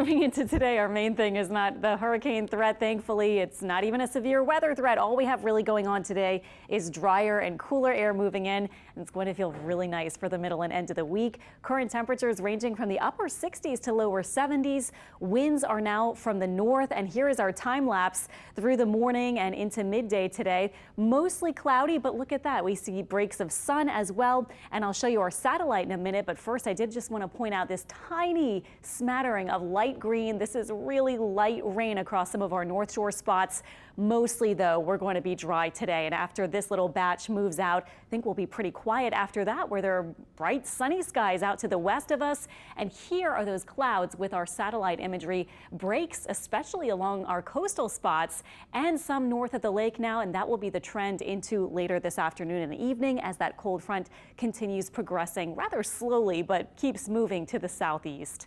Moving into today, our main thing is not the hurricane threat. Thankfully, it's not even a severe weather threat. All we have really going on today is drier and cooler air moving in, and it's going to feel really nice for the middle and end of the week. Current temperatures ranging from the upper 60s to lower 70s. Winds are now from the north, and here is our time lapse through the morning and into midday today. Mostly cloudy, but look at that. We see breaks of sun as well, and I'll show you our satellite in a minute. But first, I did just want to point out this tiny smattering of light green. This is really light rain across some of our North Shore spots. Mostly, though, we're going to be dry today. And after this little batch moves out, I think we'll be pretty quiet after that, where there are bright sunny skies out to the west of us. And here are those clouds with our satellite imagery. Breaks, especially along our coastal spots and some north of the lake now. And that will be the trend into later this afternoon and evening as that cold front continues progressing rather slowly, but keeps moving to the southeast.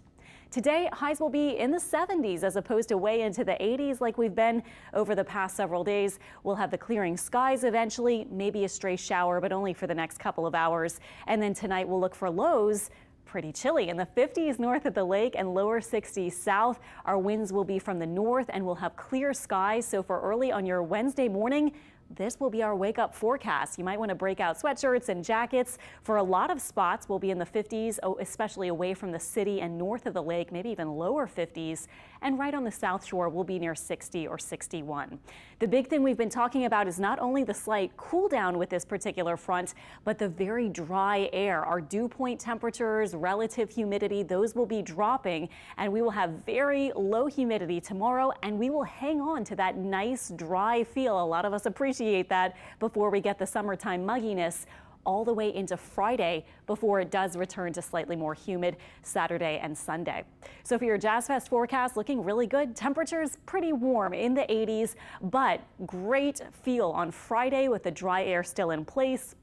Today, highs will be in the 70s as opposed to way into the 80s like we've been over the past several days. We'll have the clearing skies eventually, maybe a stray shower, but only for the next couple of hours. And then tonight we'll look for lows pretty chilly in the 50s north of the lake and lower 60s south. Our winds will be from the north and we'll have clear skies. So for early on your Wednesday morning, this will be our wake up forecast. You might want to break out sweatshirts and jackets. For a lot of spots, we'll be in the 50s, especially away from the city and north of the lake, maybe even lower 50s. And right on the South Shore, we'll be near 60 or 61. The big thing we've been talking about is not only the slight cool down with this particular front, but the very dry air. Our dew point temperatures, relative humidity, those will be dropping, and we will have very low humidity tomorrow, and we will hang on to that nice dry feel. A lot of us appreciate that before we get the summertime mugginess all the way into Friday before it does return to slightly more humid Saturday and Sunday. So for your Jazz Fest forecast, looking really good. Temperatures pretty warm in the 80s, but great feel on Friday with the dry air still in place.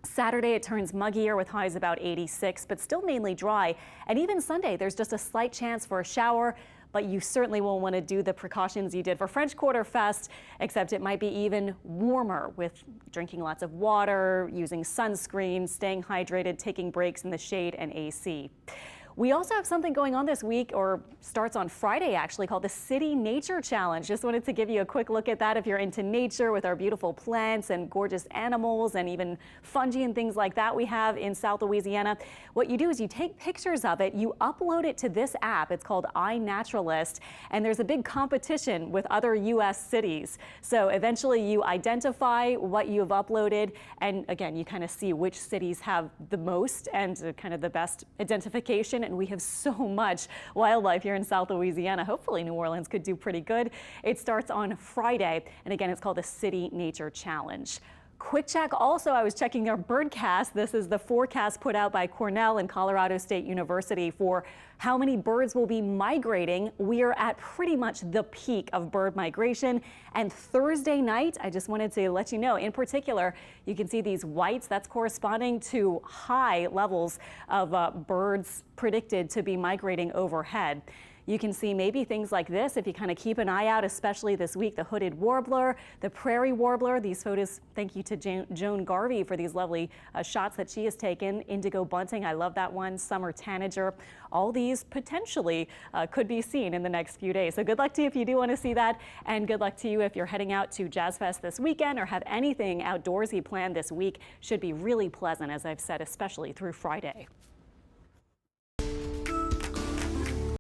Saturday, it turns muggier with highs about 86, but still mainly dry. And even Sunday, there's just a slight chance for a shower, but you certainly won't want to do the precautions you did for French Quarter Fest, except it might be even warmer with drinking lots of water, using sunscreen, staying hydrated, taking breaks in the shade and AC. We also have something going on this week, or starts on Friday actually, called the City Nature Challenge. Just wanted to give you a quick look at that if you're into nature with our beautiful plants and gorgeous animals and even fungi and things like that we have in South Louisiana. What you do is you take pictures of it, you upload it to this app. It's called iNaturalist, and there's a big competition with other U.S. cities. So eventually you identify what you've uploaded, and again, you kind of see which cities have the most and kind of the best identification. And we have so much wildlife here in South Louisiana. Hopefully New Orleans could do pretty good. It starts on Friday, and again, it's called the City Nature Challenge. Quick check also, I was checking our birdcast. This is the forecast put out by Cornell and Colorado State University for how many birds will be migrating. We are at pretty much the peak of bird migration. And Thursday night, I just wanted to let you know, in particular, you can see these whites. That's corresponding to high levels of birds predicted to be migrating overhead. You can see maybe things like this if you kind of keep an eye out, especially this week, the hooded warbler, the prairie warbler. These photos, thank you to Joan Garvey for these lovely shots that she has taken. Indigo bunting, I love that one. Summer tanager. All these potentially could be seen in the next few days. So good luck to you if you do want to see that, and good luck to you if you're heading out to Jazz Fest this weekend or have anything outdoorsy planned this week. Should be really pleasant, as I've said, especially through Friday.